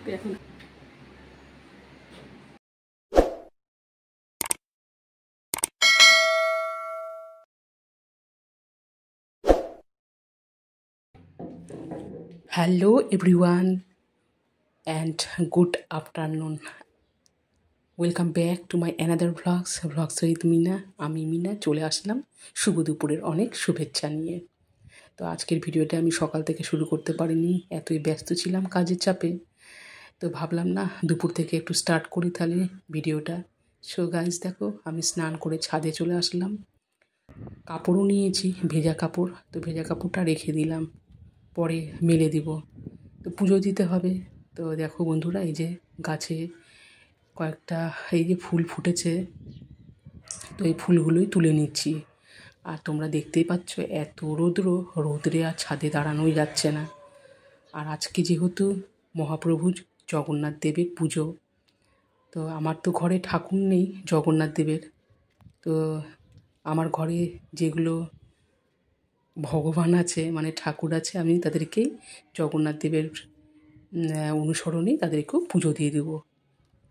এখন hello everyone and good afternoon. Welcome back to my another vlogs with Meena. আমি মিনা চলে আসলাম শুভ দুপুরের অনেক শুভেচ্ছা নিয়ে। তো আজকের ভিডিওটা আমি সকাল থেকে শুরু করতে পারিনি, এতই ব্যস্ত ছিলাম কাজের চাপে। তো ভাবলাম না দুপুর থেকে একটু স্টার্ট করি তাহলে ভিডিওটা। সো গাইজ দেখো, আমি স্নান করে ছাদে চলে আসলাম। কাপড়ও নিয়েছি, ভেজা কাপড়। তো ভেজা কাপড়টা রেখে দিলাম, পরে মেলে দিব। তো পুজো দিতে হবে। তো দেখো বন্ধুরা, এই যে গাছে কয়েকটা এই যে ফুল ফুটেছে, তো এই ফুলগুলোই তুলে নিচ্ছি। আর তোমরা দেখতেই পাচ্ছ এত রোদ্রে আর ছাদে দাঁড়ানোই যাচ্ছে না। আর আজকে যেহেতু মহাপ্রভু জগন্নাথ দেবের পুজো, তো আমার তো ঘরে ঠাকুর নেই জগন্নাথ দেবের। তো আমার ঘরে যেগুলো ভগবান আছে, মানে ঠাকুর আছে, আমি তাদেরকেই জগন্নাথ দেবের অনুসরণেই তাদেরকেও পুজো দিয়ে দেবো।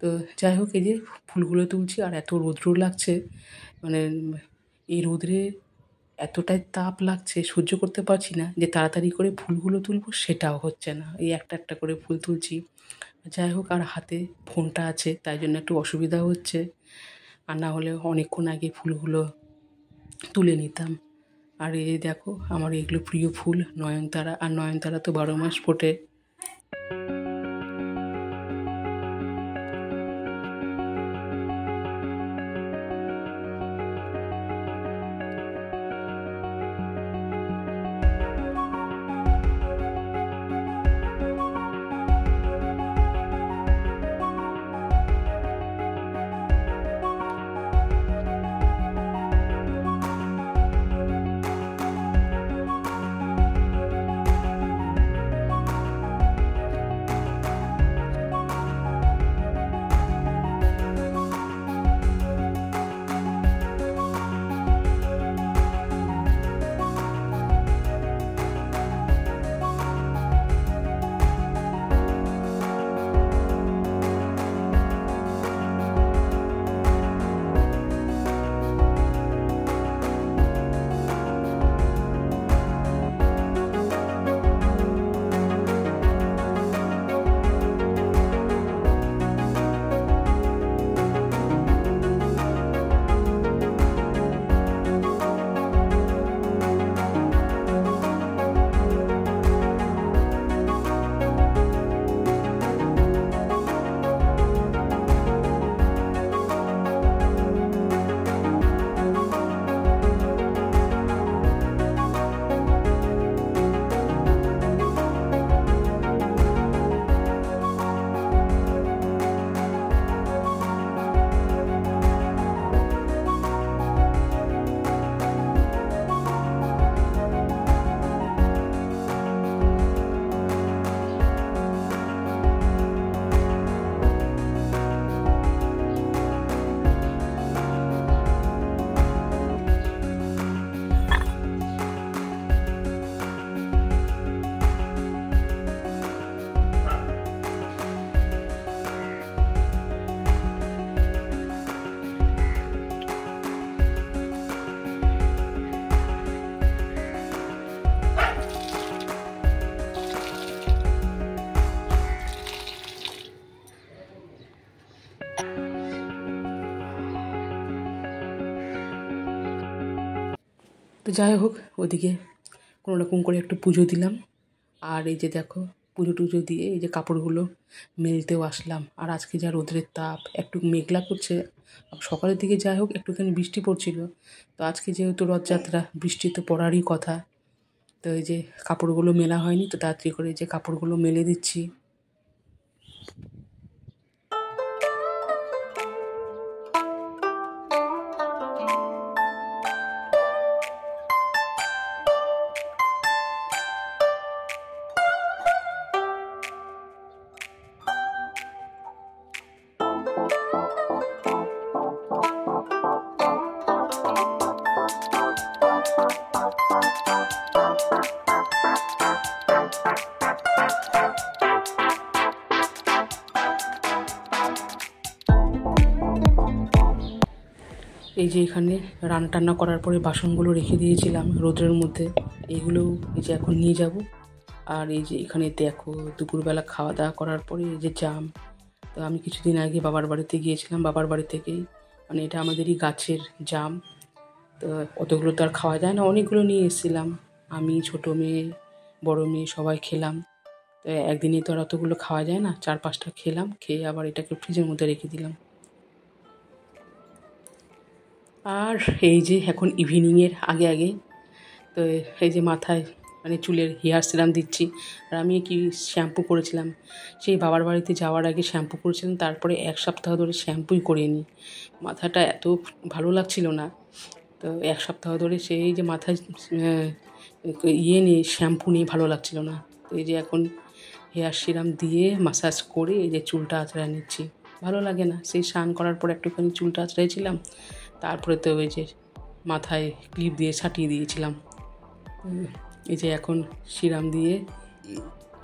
তো যাই হোক, এই যে ফুলগুলো তুলছি আর এত রৌদ্র লাগছে, মানে এই রোদ্রে এতটাই তাপ লাগছে, সহ্য করতে পারছি না যে তাড়াতাড়ি করে ফুলগুলো তুলবো, সেটাও হচ্ছে না। এই একটা একটা করে ফুল তুলছি। যাই হোক, আর হাতে ফোনটা আছে তাই জন্য একটু অসুবিধা হচ্ছে, আর না হলে অনেকক্ষণ আগে ফুলগুলো তুলে নিতাম। আর এই দেখো আমার এগুলো প্রিয় ফুল নয়নতারা, আর নয়নতারা তো 12 মাস ফোটে। তো যাই হোক, ওদিকে কোনো রকম করে একটু পুজো দিলাম। আর এই যে দেখো, পুজো টুজো দিয়ে এই যে কাপড়গুলো মেলতেও আসলাম। আর আজকে যা রোদ্রের তাপ, একটু মেঘলা করছে। সকালের দিকে যাই হোক একটুখানি বৃষ্টি পড়ছিল। তো আজকে যেহেতু রথযাত্রা, বৃষ্টি তো পড়ারই কথা। তো এই যে কাপড়গুলো মেলা হয়নি, তো তাড়াতাড়ি করে এই যে কাপড়গুলো মেলে দিচ্ছি। এই যে এখানে রান্না টান্না করার পরে বাসনগুলো রেখে দিয়েছিলাম রোদ্রের মধ্যে, এইগুলো এই যে এখন নিয়ে যাব। আর এই যে এখানে দেখো দুপুরবেলা খাওয়া দাওয়া করার পরে এই যে জাম, তো আমি কিছুদিন আগে বাবার বাড়িতে গিয়েছিলাম, বাবার বাড়ি থেকেই মানে এটা আমাদেরই গাছের জাম, তো অতগুলো তো আর খাওয়া যায় না, অনেকগুলো নিয়ে এসেছিলাম। আমি, ছোটো মেয়ে, বড় মেয়ে সবাই খেলাম। তো একদিনে তো আর অতগুলো খাওয়া যায় না, 4-5টা খেলাম, খেয়ে আবার এটাকে ফ্রিজের মধ্যে রেখে দিলাম। আর এই যে এখন ইভিনিংয়ের আগে আগে তো এই যে মাথায় মানে চুলের হেয়ার সিরাম দিচ্ছি। আর আমি কি শ্যাম্পু করেছিলাম, সেই বাবার বাড়িতে যাওয়ার আগে শ্যাম্পু করেছিলাম, তারপরে 1 সপ্তাহ ধরে শ্যাম্পুই করিনি। মাথাটা এত ভালো লাগছিল না, তো 1 সপ্তাহ ধরে সেই যে মাথায় নিয়ে শ্যাম্পু নিয়ে ভালো লাগছিল না। তো এই যে এখন হেয়ার সিরাম দিয়ে মাসাজ করে এই যে চুলটা আঁচড়ায় নিচ্ছি। ভালো লাগে না, সেই স্নান করার পর একটুখানি চুলটা আঁচড়াইছিলাম, তারপরে তো ওই যে মাথায় ক্লিপ দিয়ে ছাটিয়ে দিয়েছিলাম। এই যে এখন সিরাম দিয়ে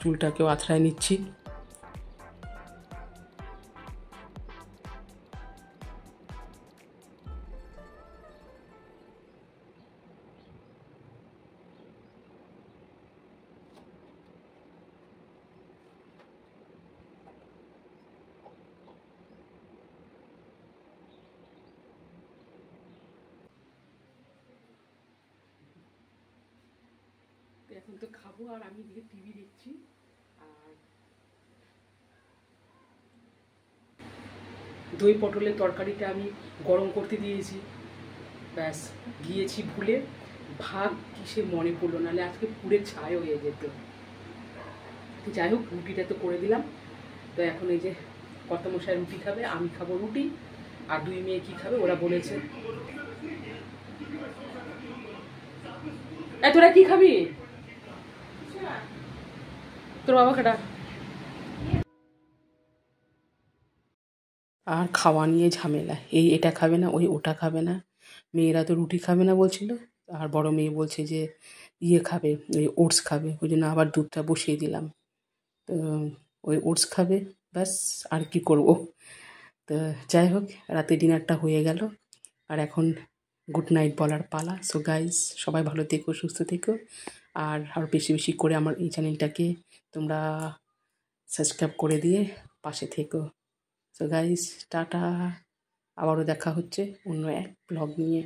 চুলটাকেও আঁচড়ায় নিচ্ছি। এখন তো খাবো, আর আমি দিকে টিভি দেখছি। আর দই পটলের তরকারিটা আমি গরম করতে দিয়েছি, ব্যাস গিয়েছি ভুলে, ভাগ কিসে মনে পড়লো, নাহলে আজকে পুরে ছাই হয়ে যেত। যাই হোক, রুটিটা তো করে দিলাম। তো এখন এই যে কর্তামশাই রুটি খাবে, আমি খাবো রুটি, আর 2 মেয়ে কী খাবে ওরা বলেছে। তোরা কি খাবি? তোর বাবা কাটা। আর খাওয়া নিয়ে ঝামেলা, এটা খাবে না, ওটা খাবে না। মেয়েরা তো রুটি খাবে না বলছিল, আর বড় মেয়ে বলছে যে খাবে, ওই ওটস খাবে, ওই জন্য আবার দুধটা বসিয়ে দিলাম। তো ওই ওটস খাবে, ব্যাস। আর কি করব। তো যাই হোক, রাতে ডিনারটা হয়ে গেল, আর এখন গুড নাইট বলার পালা। সো গাইস, সবাই ভালো থেকো, সুস্থ থেকো, আর বেশি বেশি করে আমার এই চ্যানেলটাকে তোমরা সাবস্ক্রাইব করে দিয়ে পাশে থেকো। So guys, tata. আবারও দেখা হচ্ছে অন্য এক ব্লগ নিয়ে।